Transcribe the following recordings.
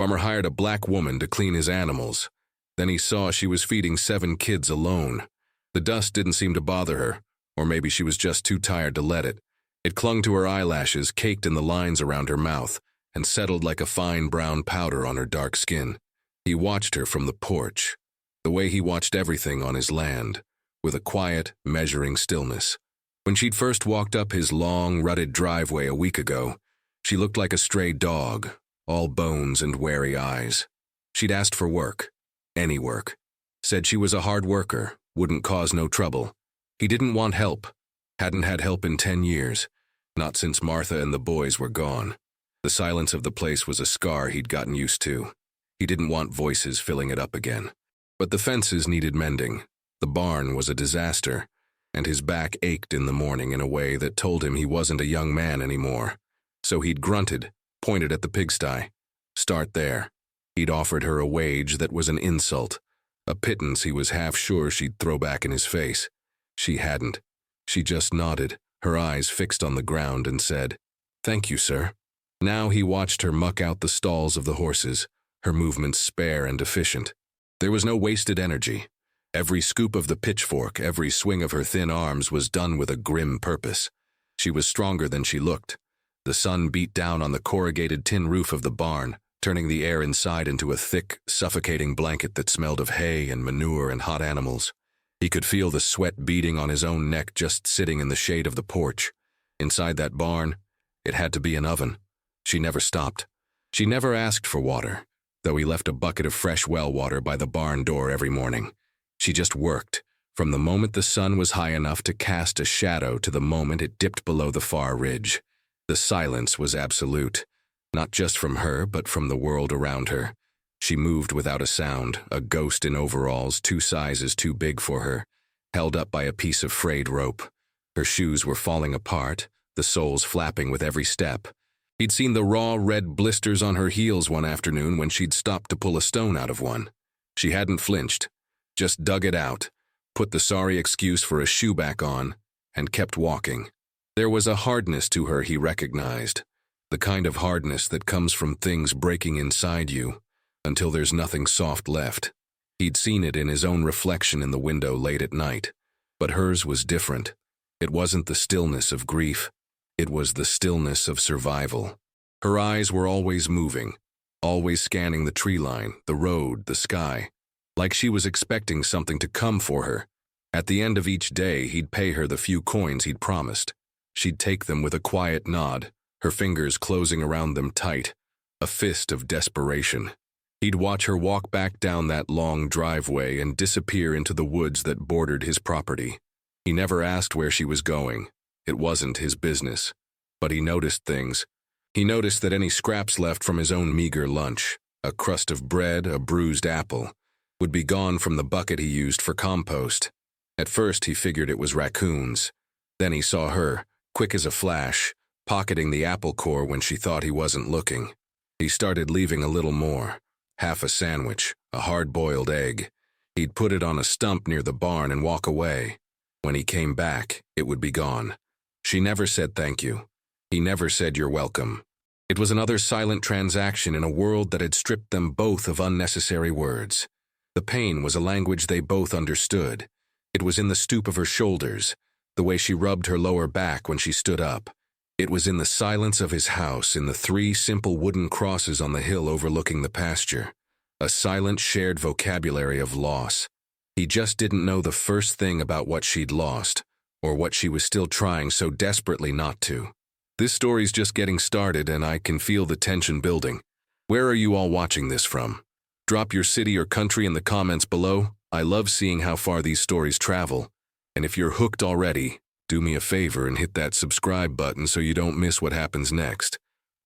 Farmer hired a black woman to clean his animals. Then he saw she was feeding 7 kids alone. The dust didn't seem to bother her, or maybe she was just too tired to let it. It clung to her eyelashes, caked in the lines around her mouth, and settled like a fine brown powder on her dark skin. He watched her from the porch, the way he watched everything on his land, with a quiet, measuring stillness. When she'd first walked up his long, rutted driveway a week ago, she looked like a stray dog, all bones and wary eyes. She'd asked for work, any work. Said she was a hard worker, wouldn't cause no trouble. He didn't want help, hadn't had help in 10 years, not since Martha and the boys were gone. The silence of the place was a scar he'd gotten used to. He didn't want voices filling it up again. But the fences needed mending. The barn was a disaster, and his back ached in the morning in a way that told him he wasn't a young man anymore. So he'd grunted, pointed at the pigsty. Start there. He'd offered her a wage that was an insult, a pittance he was half sure she'd throw back in his face. She hadn't. She just nodded, her eyes fixed on the ground, and said, "Thank you, sir." Now he watched her muck out the stalls of the horses, her movements spare and efficient. There was no wasted energy. Every scoop of the pitchfork, every swing of her thin arms was done with a grim purpose. She was stronger than she looked. The sun beat down on the corrugated tin roof of the barn, turning the air inside into a thick, suffocating blanket that smelled of hay and manure and hot animals. He could feel the sweat beading on his own neck just sitting in the shade of the porch. Inside that barn, it had to be an oven. She never stopped. She never asked for water, though he left a bucket of fresh well water by the barn door every morning. She just worked, from the moment the sun was high enough to cast a shadow to the moment it dipped below the far ridge. The silence was absolute, not just from her, but from the world around her. She moved without a sound, a ghost in overalls 2 sizes too big for her, held up by a piece of frayed rope. Her shoes were falling apart, the soles flapping with every step. He'd seen the raw red blisters on her heels one afternoon when she'd stopped to pull a stone out of one. She hadn't flinched, just dug it out, put the sorry excuse for a shoe back on, and kept walking. There was a hardness to her he recognized, the kind of hardness that comes from things breaking inside you, until there's nothing soft left. He'd seen it in his own reflection in the window late at night, but hers was different. It wasn't the stillness of grief. It was the stillness of survival. Her eyes were always moving, always scanning the tree line, the road, the sky, like she was expecting something to come for her. At the end of each day, he'd pay her the few coins he'd promised. She'd take them with a quiet nod, her fingers closing around them tight, a fist of desperation. He'd watch her walk back down that long driveway and disappear into the woods that bordered his property. He never asked where she was going. It wasn't his business. But he noticed things. He noticed that any scraps left from his own meager lunch, a crust of bread, a bruised apple, would be gone from the bucket he used for compost. At first he figured it was raccoons. Then he saw her, quick as a flash, pocketing the apple core when she thought he wasn't looking. He started leaving a little more. Half a sandwich, a hard-boiled egg. He'd put it on a stump near the barn and walk away. When he came back, it would be gone. She never said thank you. He never said you're welcome. It was another silent transaction in a world that had stripped them both of unnecessary words. The pain was a language they both understood. It was in the stoop of her shoulders, the way she rubbed her lower back when she stood up. It was in the silence of his house, in the 3 simple wooden crosses on the hill overlooking the pasture. A silent shared vocabulary of loss. He just didn't know the first thing about what she'd lost, or what she was still trying so desperately not to. This story's just getting started, and I can feel the tension building. Where are you all watching this from? Drop your city or country in the comments below. I love seeing how far these stories travel. And if you're hooked already, do me a favor and hit that subscribe button so you don't miss what happens next.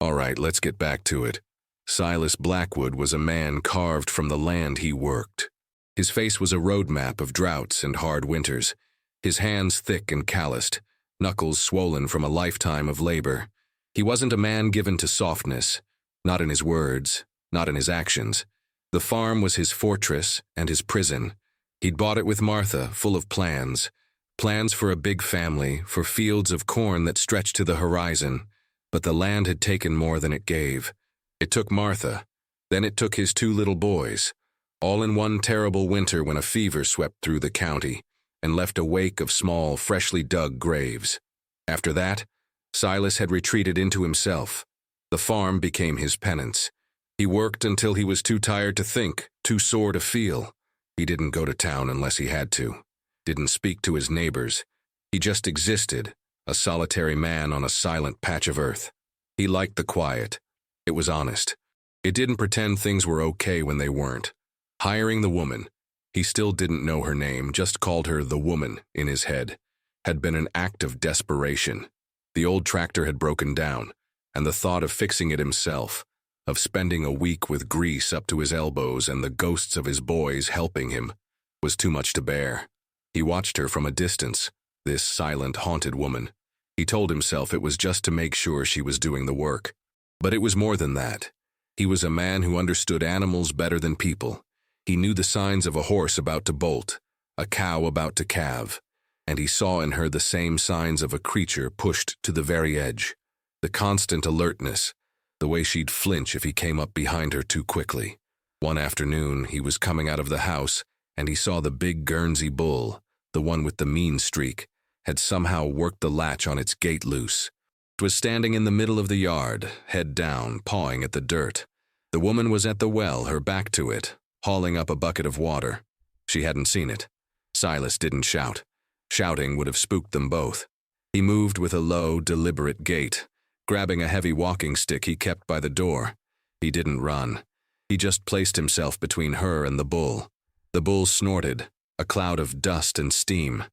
Alright, let's get back to it. Silas Blackwood was a man carved from the land he worked. His face was a roadmap of droughts and hard winters, his hands thick and calloused, knuckles swollen from a lifetime of labor. He wasn't a man given to softness, not in his words, not in his actions. The farm was his fortress and his prison. He'd bought it with Martha, full of plans. Plans for a big family, for fields of corn that stretched to the horizon. But the land had taken more than it gave. It took Martha, Then it took his 2 little boys, all in one terrible winter when a fever swept through the county and left a wake of small, freshly dug graves. After that, Silas had retreated into himself. The farm became his penance. He worked until he was too tired to think, too sore to feel. He didn't go to town unless he had to, didn't speak to his neighbors. He just existed, a solitary man on a silent patch of earth. He liked the quiet. It was honest. It didn't pretend things were okay when they weren't. Hiring the woman, he still didn't know her name, just called her the woman in his head, had been an act of desperation. The old tractor had broken down, and the thought of fixing it himself, of spending a week with grease up to his elbows and the ghosts of his boys helping him, was too much to bear. He watched her from a distance, this silent, haunted woman. He told himself it was just to make sure she was doing the work. But it was more than that. He was a man who understood animals better than people. He knew the signs of a horse about to bolt, a cow about to calve, and he saw in her the same signs of a creature pushed to the very edge. The constant alertness, the way she'd flinch if he came up behind her too quickly. One afternoon, he was coming out of the house, and he saw the big Guernsey bull, the one with the mean streak, had somehow worked the latch on its gate loose. It was standing in the middle of the yard, head down, pawing at the dirt. The woman was at the well, her back to it, hauling up a bucket of water. She hadn't seen it. Silas didn't shout. Shouting would have spooked them both. He moved with a low, deliberate gait, grabbing a heavy walking stick he kept by the door. He didn't run. He just placed himself between her and the bull. The bull snorted, a cloud of dust and steam.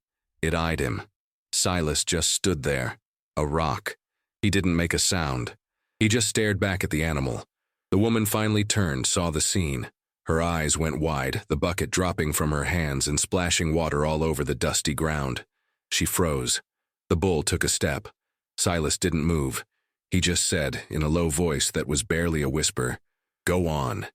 It eyed him. Silas just stood there, a rock. He didn't make a sound. He just stared back at the animal. The woman finally turned, saw the scene. Her eyes went wide, the bucket dropping from her hands and splashing water all over the dusty ground. She froze. The bull took a step. Silas didn't move. He just said, in a low voice that was barely a whisper, "Go on.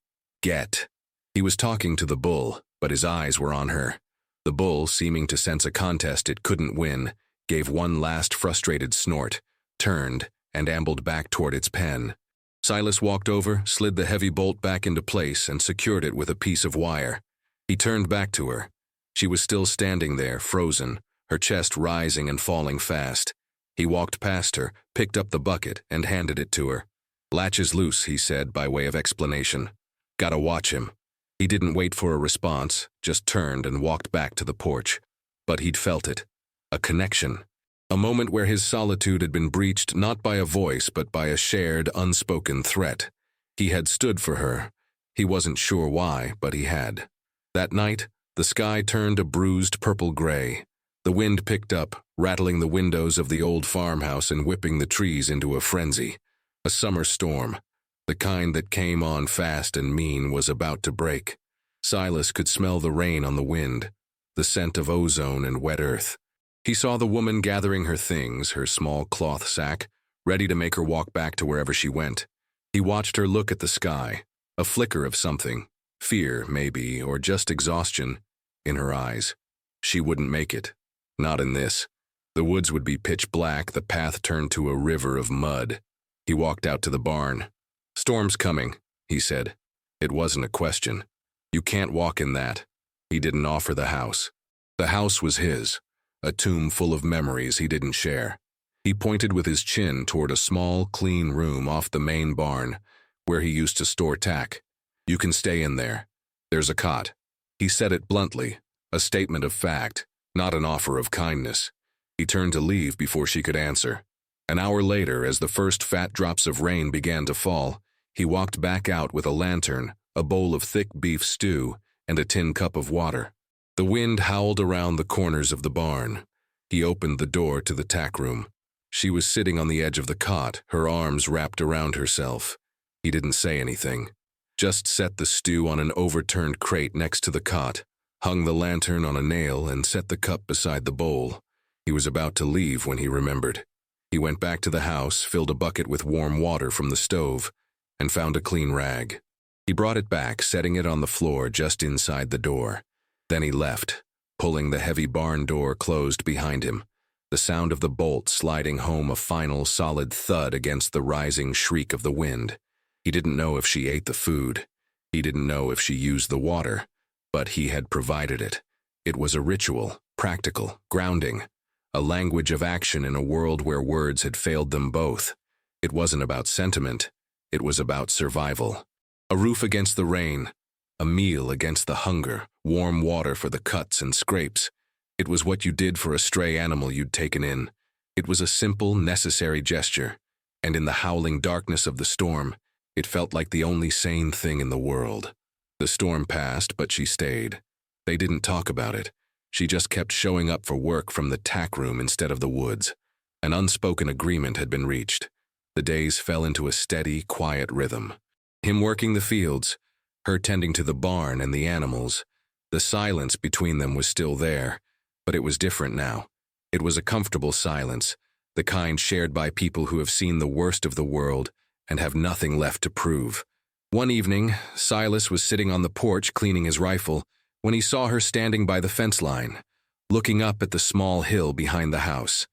Get." He was talking to the bull, but his eyes were on her. The bull, seeming to sense a contest it couldn't win, gave one last frustrated snort, turned, and ambled back toward its pen. Silas walked over, slid the heavy bolt back into place, and secured it with a piece of wire. He turned back to her. She was still standing there, frozen, her chest rising and falling fast. He walked past her, picked up the bucket, and handed it to her. "Latch is loose," he said by way of explanation. "Gotta watch him." He didn't wait for a response, just turned and walked back to the porch. But he'd felt it. A connection. A moment where his solitude had been breached not by a voice but by a shared, unspoken threat. He had stood for her. He wasn't sure why, but he had. That night, the sky turned a bruised purple-gray. The wind picked up, rattling the windows of the old farmhouse and whipping the trees into a frenzy. A summer storm, the kind that came on fast and mean, was about to break. Silas could smell the rain on the wind, the scent of ozone and wet earth. He saw the woman gathering her things, her small cloth sack, ready to make her walk back to wherever she went. He watched her look at the sky, a flicker of something, fear maybe, or just exhaustion, in her eyes. She wouldn't make it. Not in this. The woods would be pitch black, the path turned to a river of mud. He walked out to the barn. "Storm's coming," he said. It wasn't a question. "You can't walk in that." He didn't offer the house. The house was his, a tomb full of memories he didn't share. He pointed with his chin toward a small, clean room off the main barn, where he used to store tack. "You can stay in there. There's a cot." He said it bluntly, a statement of fact, not an offer of kindness. He turned to leave before she could answer. An hour later, as the first fat drops of rain began to fall, he walked back out with a lantern, a bowl of thick beef stew, and a tin cup of water. The wind howled around the corners of the barn. He opened the door to the tack room. She was sitting on the edge of the cot, her arms wrapped around herself. He didn't say anything. Just set the stew on an overturned crate next to the cot, hung the lantern on a nail, and set the cup beside the bowl. He was about to leave when he remembered. He went back to the house, filled a bucket with warm water from the stove, and found a clean rag. He brought it back, setting it on the floor just inside the door. Then he left, pulling the heavy barn door closed behind him, the sound of the bolt sliding home a final solid thud against the rising shriek of the wind. He didn't know if she ate the food. He didn't know if she used the water, but he had provided it. It was a ritual, practical, grounding, a language of action in a world where words had failed them both. It wasn't about sentiment. It was about survival. A roof against the rain, a meal against the hunger, warm water for the cuts and scrapes. It was what you did for a stray animal you'd taken in. It was a simple, necessary gesture, and in the howling darkness of the storm, it felt like the only sane thing in the world. The storm passed, but she stayed. They didn't talk about it. She just kept showing up for work from the tack room instead of the woods. An unspoken agreement had been reached. The days fell into a steady, quiet rhythm. Him working the fields, her tending to the barn and the animals. The silence between them was still there, but it was different now. It was a comfortable silence, the kind shared by people who have seen the worst of the world and have nothing left to prove. One evening, Silas was sitting on the porch cleaning his rifle when he saw her standing by the fence line, looking up at the small hill behind the house,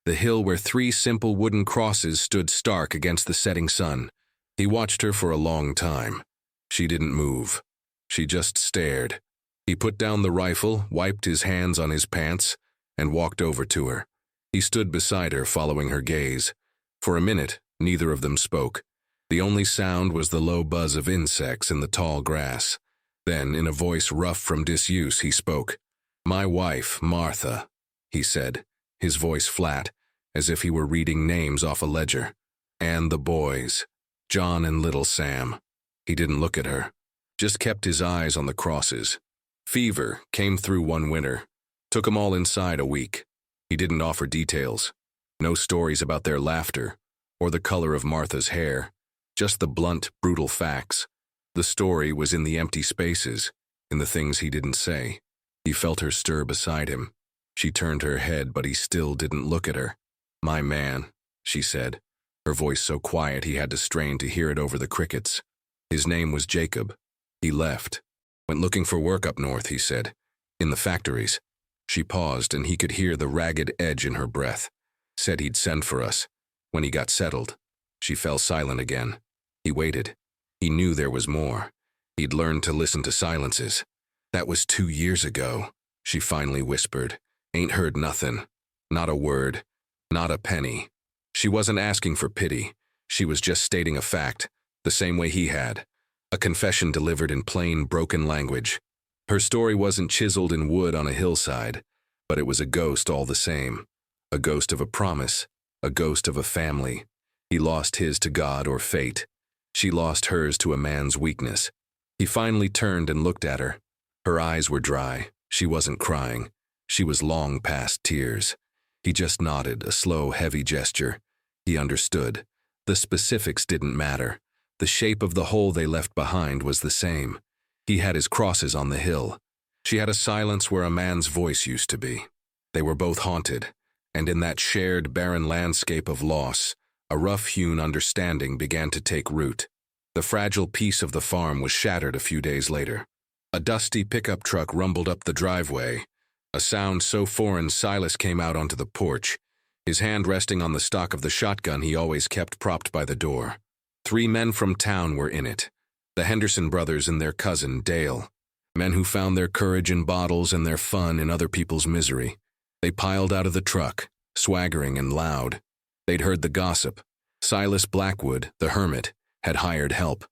the hill where 3 simple wooden crosses stood stark against the setting sun. He watched her for a long time. She didn't move. She just stared. He put down the rifle, wiped his hands on his pants, and walked over to her. He stood beside her, following her gaze. For a minute, neither of them spoke. The only sound was the low buzz of insects in the tall grass. Then, in a voice rough from disuse, he spoke. "My wife, Martha," he said, his voice flat, as if he were reading names off a ledger. "And the boys, John and little Sam." He didn't look at her, just kept his eyes on the crosses. Fever came through one winter, took 'em all inside a week. He didn't offer details. No stories about their laughter, or the color of Martha's hair. Just the blunt, brutal facts. The story was in the empty spaces, in the things he didn't say. He felt her stir beside him. She turned her head, but he still didn't look at her. "My man," she said, her voice so quiet he had to strain to hear it over the crickets. His name was Jacob. He left. "Went looking for work up north," he said. "In the factories." She paused, and he could hear the ragged edge in her breath. "Said he'd send for us when he got settled." She fell silent again. He waited. He knew there was more. He'd learned to listen to silences. "That was 2 years ago," she finally whispered. "Ain't heard nothing. Not a word. Not a penny." She wasn't asking for pity. She was just stating a fact, the same way he had. A confession delivered in plain, broken language. Her story wasn't chiseled in wood on a hillside, but it was a ghost all the same. A ghost of a promise, a ghost of a family. He lost his to God or fate. She lost hers to a man's weakness. He finally turned and looked at her. Her eyes were dry. She wasn't crying. She was long past tears. He just nodded, a slow, heavy gesture. He understood. The specifics didn't matter. The shape of the hole they left behind was the same. He had his crosses on the hill. She had a silence where a man's voice used to be. They were both haunted, and in that shared, barren landscape of loss, a rough-hewn understanding began to take root. The fragile peace of the farm was shattered a few days later. A dusty pickup truck rumbled up the driveway, a sound so foreign Silas came out onto the porch, his hand resting on the stock of the shotgun he always kept propped by the door. 3 men from town were in it, the Henderson brothers and their cousin, Dale, men who found their courage in bottles and their fun in other people's misery. They piled out of the truck, swaggering and loud. They'd heard the gossip. Silas Blackwood, the hermit, had hired help,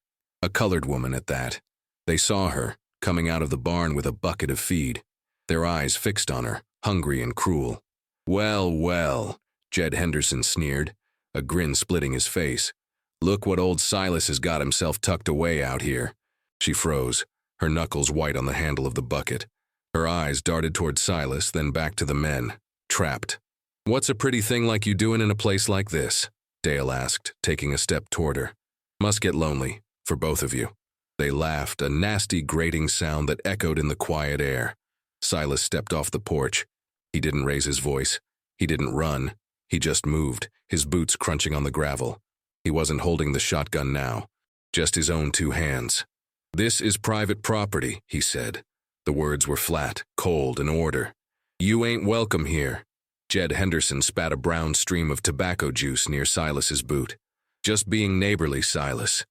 a colored woman at that. They saw her, coming out of the barn with a bucket of feed, their eyes fixed on her, hungry and cruel. "Well, well," Jed Henderson sneered, a grin splitting his face. "Look what old Silas has got himself tucked away out here." She froze, her knuckles white on the handle of the bucket. Her eyes darted toward Silas, then back to the men, trapped. "What's a pretty thing like you doing in a place like this?" Dale asked, taking a step toward her. "Must get lonely, for both of you." They laughed, a nasty grating sound that echoed in the quiet air. Silas stepped off the porch. He didn't raise his voice. He didn't run. He just moved, his boots crunching on the gravel. He wasn't holding the shotgun now, just his own 2 hands. "This is private property," he said. The words were flat, cold, and order. "You ain't welcome here." Jed Henderson spat a brown stream of tobacco juice near Silas's boot. "Just being neighborly, Silas.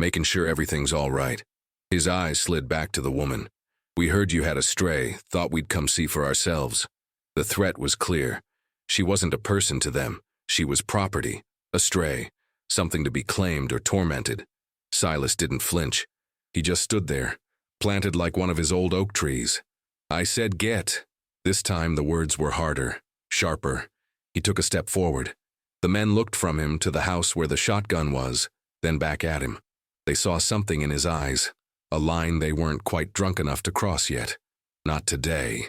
making sure everything's all right. His eyes slid back to the woman. We heard you had a stray, thought we'd come see for ourselves. The threat was clear. She wasn't a person to them. She was property, a stray, something to be claimed or tormented. Silas didn't flinch. He just stood there, planted like one of his old oak trees. I said get. This time the words were harder, sharper. He took a step forward. The men looked from him to the house where the shotgun was, then back at him. They saw something in his eyes, a line they weren't quite drunk enough to cross yet. Not today.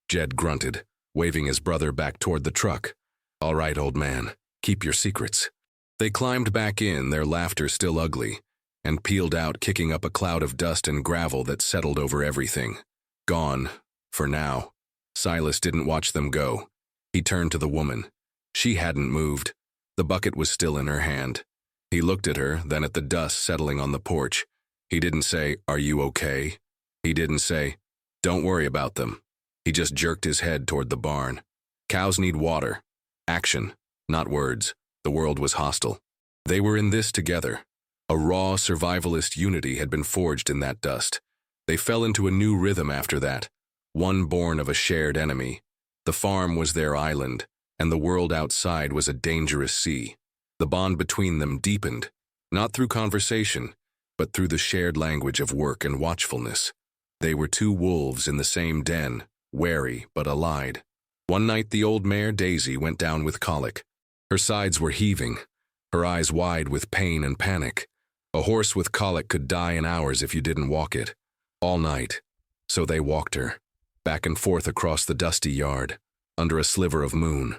Jed grunted, waving his brother back toward the truck. All right, old man, keep your secrets. They climbed back in, their laughter still ugly, and peeled out, kicking up a cloud of dust and gravel that settled over everything. Gone, for now. Silas didn't watch them go. He turned to the woman. She hadn't moved. The bucket was still in her hand. He looked at her, then at the dust settling on the porch. He didn't say, "Are you okay?" He didn't say, "Don't worry about them." He just jerked his head toward the barn. Cows need water. Action, not words. The world was hostile. They were in this together. A raw survivalist unity had been forged in that dust. They fell into a new rhythm after that, one born of a shared enemy. The farm was their island, and the world outside was a dangerous sea. The bond between them deepened, not through conversation, but through the shared language of work and watchfulness. They were two wolves in the same den, wary but allied. One night the old mare, Daisy, went down with colic. Her sides were heaving, her eyes wide with pain and panic. A horse with colic could die in hours if you didn't walk it. All night. So they walked her, back and forth across the dusty yard, under a sliver of moon.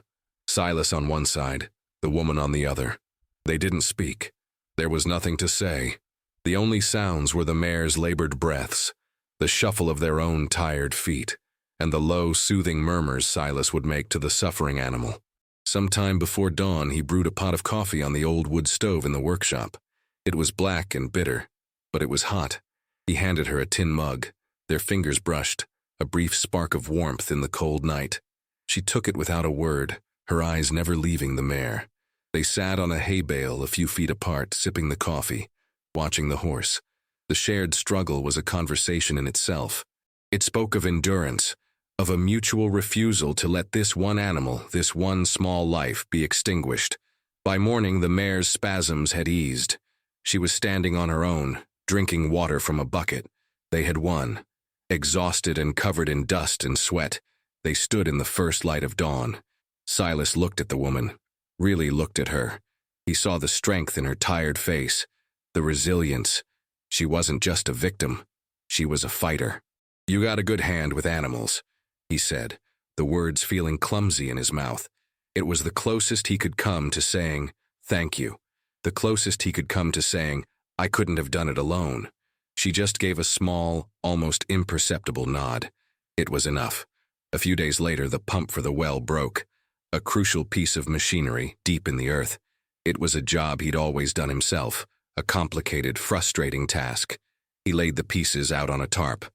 Silas on one side, the woman on the other. They didn't speak. There was nothing to say. The only sounds were the mare's labored breaths, the shuffle of their own tired feet, and the low, soothing murmurs Silas would make to the suffering animal. Sometime before dawn, he brewed a pot of coffee on the old wood stove in the workshop. It was black and bitter, but it was hot. He handed her a tin mug. Their fingers brushed, a brief spark of warmth in the cold night. She took it without a word, her eyes never leaving the mare. They sat on a hay bale a few feet apart, sipping the coffee, watching the horse. The shared struggle was a conversation in itself. It spoke of endurance, of a mutual refusal to let this one animal, this one small life, be extinguished. By morning, the mare's spasms had eased. She was standing on her own, drinking water from a bucket. They had won. Exhausted and covered in dust and sweat, they stood in the first light of dawn. Silas looked at the woman, really looked at her. He saw the strength in her tired face, the resilience. She wasn't just a victim. She was a fighter. "You got a good hand with animals," he said, the words feeling clumsy in his mouth. It was the closest he could come to saying, "Thank you." The closest he could come to saying, "I couldn't have done it alone." She just gave a small, almost imperceptible nod. It was enough. A few days later, the pump for the well broke, a crucial piece of machinery deep in the earth. It was a job he'd always done himself, a complicated, frustrating task. He laid the pieces out on a tarp.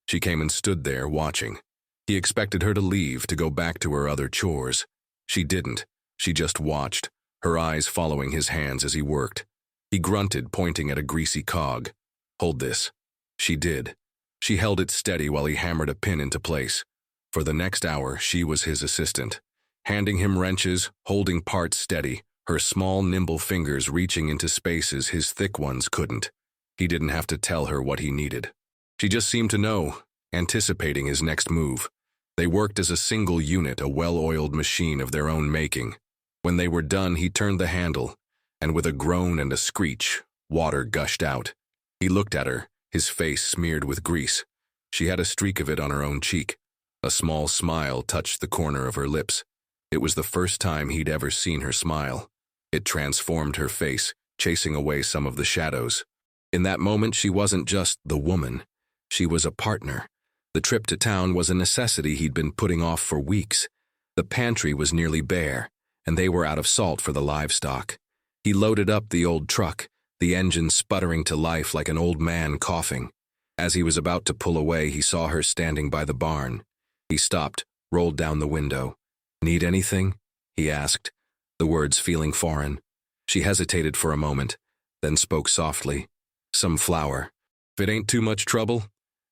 She came and stood there, watching. He expected her to leave, to go back to her other chores. She didn't. She just watched, her eyes following his hands as he worked. He grunted, pointing at a greasy cog. "Hold this." She did. She held it steady while he hammered a pin into place. For the next hour, she was his assistant, handing him wrenches, holding parts steady, her small, nimble fingers reaching into spaces his thick ones couldn't. He didn't have to tell her what he needed. She just seemed to know, anticipating his next move. They worked as a single unit, a well-oiled machine of their own making. When they were done, he turned the handle, and with a groan and a screech, water gushed out. He looked at her, his face smeared with grease. She had a streak of it on her own cheek. A small smile touched the corner of her lips. It was the first time he'd ever seen her smile. It transformed her face, chasing away some of the shadows. In that moment, she wasn't just the woman. She was a partner. The trip to town was a necessity he'd been putting off for weeks. The pantry was nearly bare, and they were out of salt for the livestock. He loaded up the old truck, the engine sputtering to life like an old man coughing. As he was about to pull away, he saw her standing by the barn. He stopped, rolled down the window. "Need anything?" he asked, the words feeling foreign. She hesitated for a moment, then spoke softly. Some flour. If it ain't too much trouble,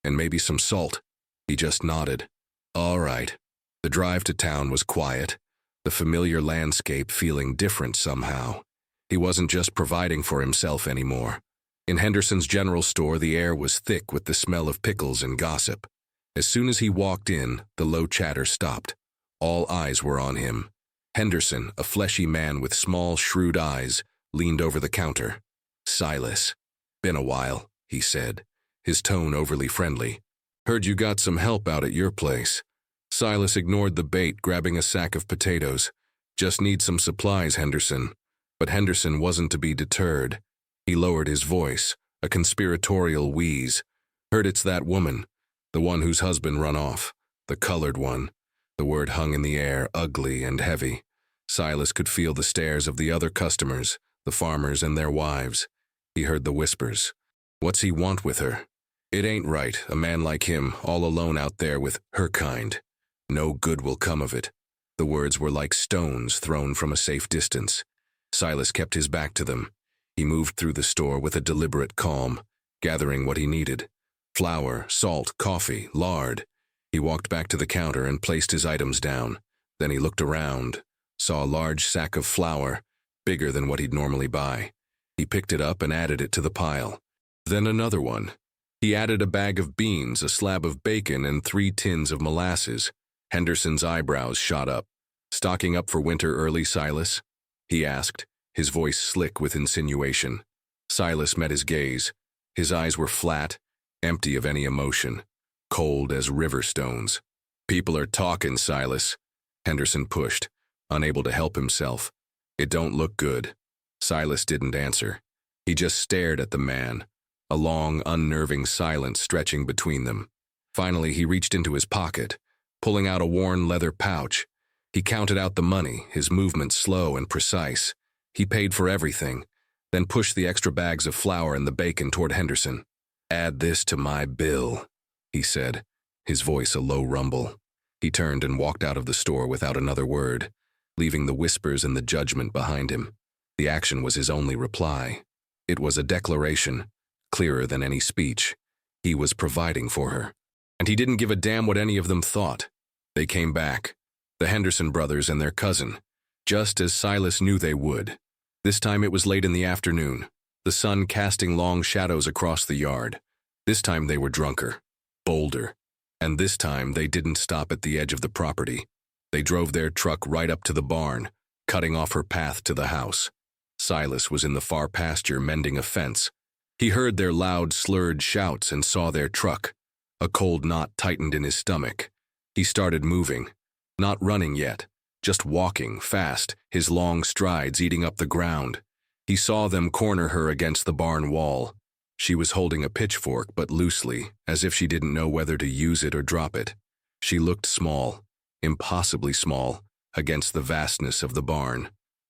and maybe some salt. He just nodded. All right. The drive to town was quiet, the familiar landscape feeling different somehow. He wasn't just providing for himself anymore. In Henderson's general store, the air was thick with the smell of pickles and gossip. As soon as he walked in, the low chatter stopped. All eyes were on him. Henderson, a fleshy man with small, shrewd eyes, leaned over the counter. Silas. Been a while, he said, his tone overly friendly. Heard you got some help out at your place. Silas ignored the bait, grabbing a sack of potatoes. Just need some supplies, Henderson. But Henderson wasn't to be deterred. He lowered his voice, a conspiratorial wheeze. Heard it's that woman, the one whose husband run off, the colored one. The word hung in the air, ugly and heavy. Silas could feel the stares of the other customers, the farmers and their wives. He heard the whispers. What's he want with her? It ain't right, a man like him, all alone out there with her kind. No good will come of it. The words were like stones thrown from a safe distance. Silas kept his back to them. He moved through the store with a deliberate calm, gathering what he needed. Flour, salt, coffee, lard. He walked back to the counter and placed his items down. Then he looked around, saw a large sack of flour, bigger than what he'd normally buy. He picked it up and added it to the pile. Then another one. He added a bag of beans, a slab of bacon, and 3 tins of molasses. Henderson's eyebrows shot up. Stocking up for winter early, Silas? He asked, his voice slick with insinuation. Silas met his gaze. His eyes were flat, empty of any emotion, cold as river stones. People are talking, Silas. Henderson pushed, unable to help himself. It don't look good. Silas didn't answer. He just stared at the man, a long, unnerving silence stretching between them. Finally, he reached into his pocket, pulling out a worn leather pouch. He counted out the money, his movements slow and precise. He paid for everything, then pushed the extra bags of flour and the bacon toward Henderson. Add this to my bill, he said, his voice a low rumble. He turned and walked out of the store without another word, leaving the whispers and the judgment behind him. The action was his only reply. It was a declaration, clearer than any speech. He was providing for her. And he didn't give a damn what any of them thought. They came back, the Henderson brothers and their cousin, just as Silas knew they would. This time it was late in the afternoon, the sun casting long shadows across the yard. This time they were drunker, bolder, and this time they didn't stop at the edge of the property. They drove their truck right up to the barn, cutting off her path to the house. Silas was in the far pasture mending a fence. He heard their loud, slurred shouts and saw their truck. A cold knot tightened in his stomach. He started moving, not running yet, just walking fast, his long strides eating up the ground. He saw them corner her against the barn wall. She was holding a pitchfork, but loosely, as if she didn't know whether to use it or drop it. She looked small, impossibly small, against the vastness of the barn.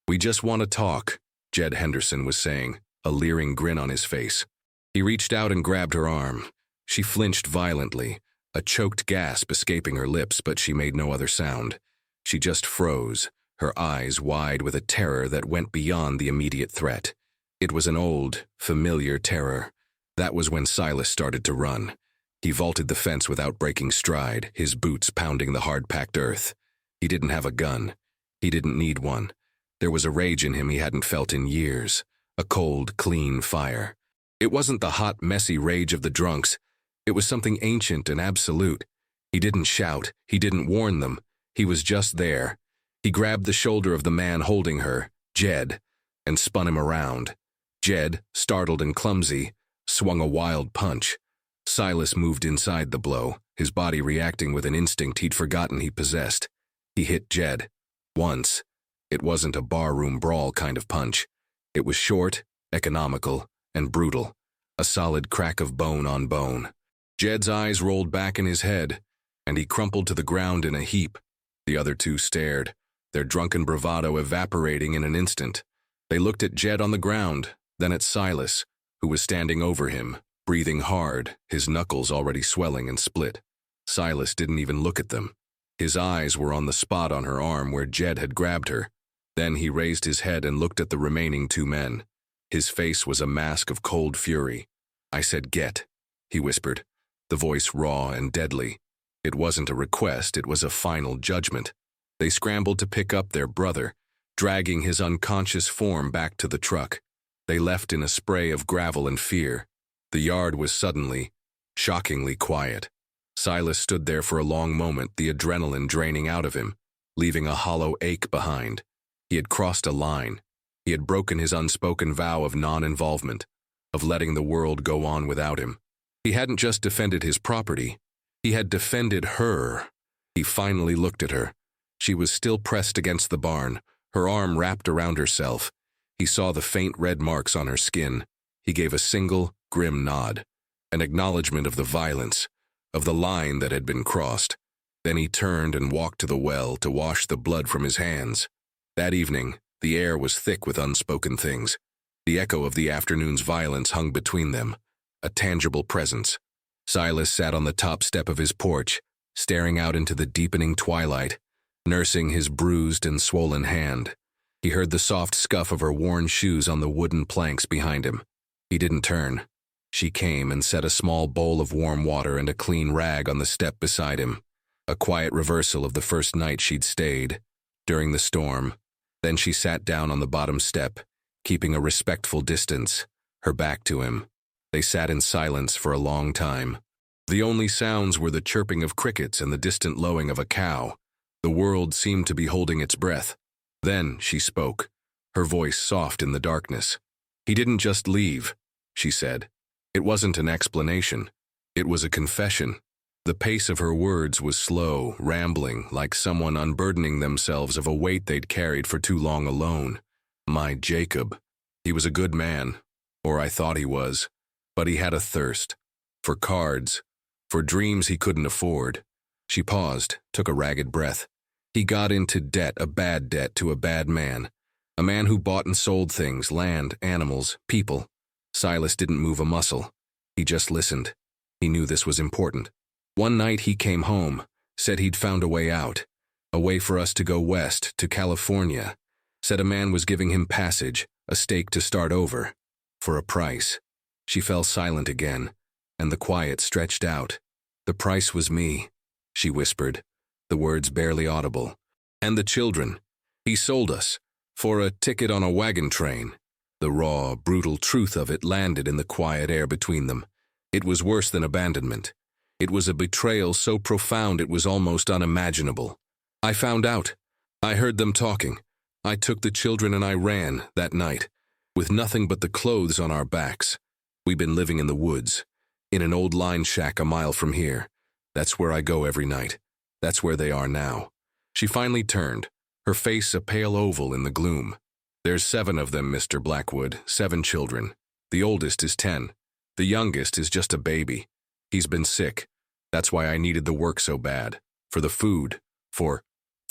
We just want to talk, Jed Henderson was saying, a leering grin on his face. He reached out and grabbed her arm. She flinched violently, a choked gasp escaping her lips, but she made no other sound. She just froze, her eyes wide with a terror that went beyond the immediate threat. It was an old, familiar terror. That was when Silas started to run. He vaulted the fence without breaking stride, his boots pounding the hard-packed earth. He didn't have a gun. He didn't need one. There was a rage in him he hadn't felt in years, a cold, clean fire. It wasn't the hot, messy rage of the drunks. It was something ancient and absolute. He didn't shout. He didn't warn them. He was just there. He grabbed the shoulder of the man holding her, Jed, and spun him around. Jed, startled and clumsy, swung a wild punch. Silas moved inside the blow, his body reacting with an instinct he'd forgotten he possessed. He hit Jed. Once. It wasn't a barroom brawl kind of punch. It was short, economical, and brutal. A solid crack of bone on bone. Jed's eyes rolled back in his head, and he crumpled to the ground in a heap. The other two stared, their drunken bravado evaporating in an instant. They looked at Jed on the ground, then at Silas, who was standing over him, breathing hard, his knuckles already swelling and split. Silas didn't even look at them. His eyes were on the spot on her arm where Jed had grabbed her. Then he raised his head and looked at the remaining two men. His face was a mask of cold fury. I said get, he whispered, the voice raw and deadly. It wasn't a request, it was a final judgment. They scrambled to pick up their brother, dragging his unconscious form back to the truck. They left in a spray of gravel and fear. The yard was suddenly, shockingly quiet. Silas stood there for a long moment, the adrenaline draining out of him, leaving a hollow ache behind. He had crossed a line. He had broken his unspoken vow of non-involvement, of letting the world go on without him. He hadn't just defended his property, he had defended her. He finally looked at her. She was still pressed against the barn, her arm wrapped around herself. He saw the faint red marks on her skin. He gave a single, grim nod, an acknowledgement of the violence, of the line that had been crossed. Then he turned and walked to the well to wash the blood from his hands. That evening, the air was thick with unspoken things. The echo of the afternoon's violence hung between them, a tangible presence. Silas sat on the top step of his porch, staring out into the deepening twilight, nursing his bruised and swollen hand. He heard the soft scuff of her worn shoes on the wooden planks behind him. He didn't turn. She came and set a small bowl of warm water and a clean rag on the step beside him, a quiet reversal of the first night she'd stayed, during the storm. Then she sat down on the bottom step, keeping a respectful distance, her back to him. They sat in silence for a long time. The only sounds were the chirping of crickets and the distant lowing of a cow. The world seemed to be holding its breath. Then she spoke, her voice soft in the darkness. He didn't just leave, she said. It wasn't an explanation. It was a confession. The pace of her words was slow, rambling, like someone unburdening themselves of a weight they'd carried for too long alone. My Jacob. He was a good man, or I thought he was. But he had a thirst. For cards. For dreams he couldn't afford. She paused, took a ragged breath. He got into debt, a bad debt to a bad man. A man who bought and sold things, land, animals, people. Silas didn't move a muscle. He just listened. He knew this was important. One night he came home, said he'd found a way out. A way for us to go west, to California. Said a man was giving him passage, a stake to start over. For a price. She fell silent again, and the quiet stretched out. The price was me, she whispered, the words barely audible. And the children. He sold us. For a ticket on a wagon train. The raw, brutal truth of it landed in the quiet air between them. It was worse than abandonment. It was a betrayal so profound it was almost unimaginable. I found out. I heard them talking. I took the children and I ran, that night, with nothing but the clothes on our backs. We've been living in the woods, in an old line shack a mile from here. That's where I go every night. That's where they are now. She finally turned, her face a pale oval in the gloom. There's 7 of them, Mr. Blackwood, 7 children. The oldest is 10. The youngest is just a baby. He's been sick. That's why I needed the work so bad. For the food. For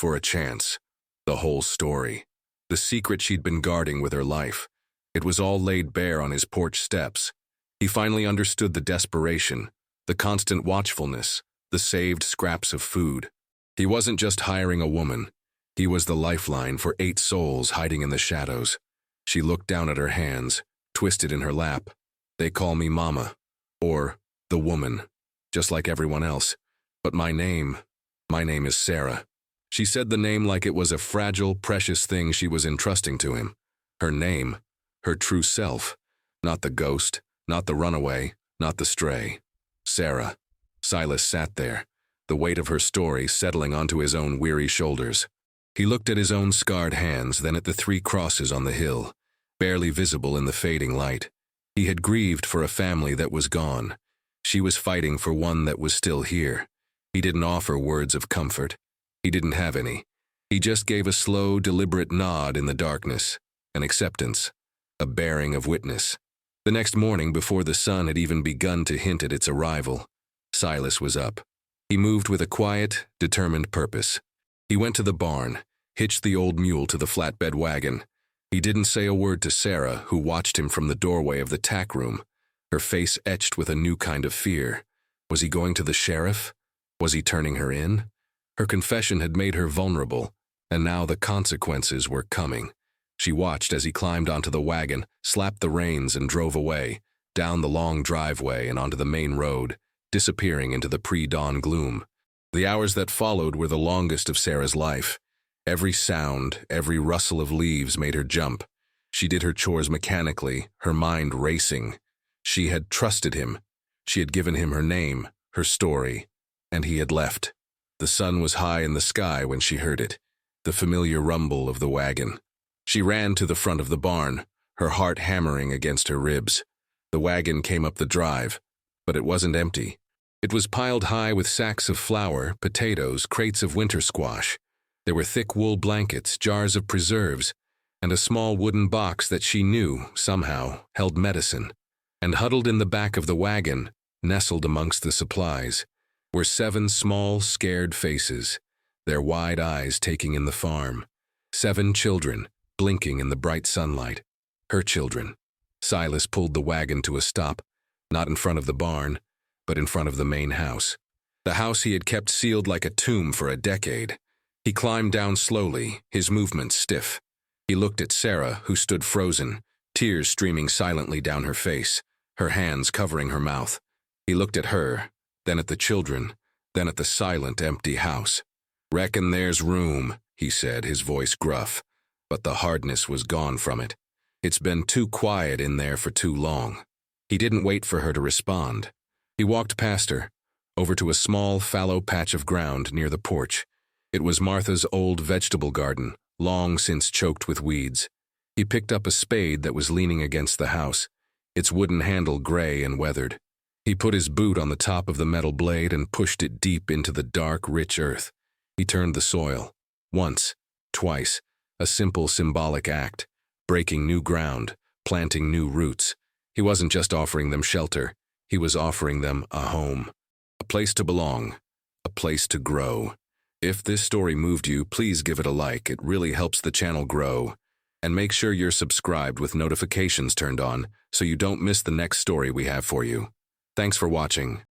a chance. The whole story. The secret she'd been guarding with her life. It was all laid bare on his porch steps. He finally understood the desperation, the constant watchfulness, the saved scraps of food. He wasn't just hiring a woman. He was the lifeline for 8 souls hiding in the shadows. She looked down at her hands, twisted in her lap. They call me Mama, or the woman, just like everyone else. But my name is Sarah. She said the name like it was a fragile, precious thing she was entrusting to him. Her name, her true self, not the ghost, not the runaway, not the stray. Sarah. Silas sat there, the weight of her story settling onto his own weary shoulders. He looked at his own scarred hands, then at the 3 crosses on the hill, barely visible in the fading light. He had grieved for a family that was gone. She was fighting for one that was still here. He didn't offer words of comfort. He didn't have any. He just gave a slow, deliberate nod in the darkness, an acceptance, a bearing of witness. The next morning, before the sun had even begun to hint at its arrival, Silas was up. He moved with a quiet, determined purpose. He went to the barn, hitched the old mule to the flatbed wagon. He didn't say a word to Sarah, who watched him from the doorway of the tack room, her face etched with a new kind of fear. Was he going to the sheriff? Was he turning her in? Her confession had made her vulnerable, and now the consequences were coming. She watched as he climbed onto the wagon, slapped the reins, and drove away, down the long driveway and onto the main road, disappearing into the pre-dawn gloom. The hours that followed were the longest of Sarah's life. Every sound, every rustle of leaves made her jump. She did her chores mechanically, her mind racing. She had trusted him. She had given him her name, her story, and he had left. The sun was high in the sky when she heard it, the familiar rumble of the wagon. She ran to the front of the barn, her heart hammering against her ribs. The wagon came up the drive, but it wasn't empty. It was piled high with sacks of flour, potatoes, crates of winter squash. There were thick wool blankets, jars of preserves, and a small wooden box that she knew, somehow, held medicine. And huddled in the back of the wagon, nestled amongst the supplies, were 7 small, scared faces, their wide eyes taking in the farm. 7 children, blinking in the bright sunlight. Her children. Silas pulled the wagon to a stop, not in front of the barn, but in front of the main house. The house he had kept sealed like a tomb for a decade. He climbed down slowly, his movements stiff. He looked at Sarah, who stood frozen, tears streaming silently down her face, her hands covering her mouth. He looked at her, then at the children, then at the silent, empty house. "Reckon there's room," he said, his voice gruff, but the hardness was gone from it. It's been too quiet in there for too long. He didn't wait for her to respond. He walked past her, over to a small, fallow patch of ground near the porch. It was Martha's old vegetable garden, long since choked with weeds. He picked up a spade that was leaning against the house, its wooden handle gray and weathered. He put his boot on the top of the metal blade and pushed it deep into the dark, rich earth. He turned the soil. Once, twice, a simple symbolic act, breaking new ground, planting new roots. He wasn't just offering them shelter, he was offering them a home. A place to belong, a place to grow. If this story moved you, please give it a like. It really helps the channel grow. And make sure you're subscribed with notifications turned on so you don't miss the next story we have for you. Thanks for watching.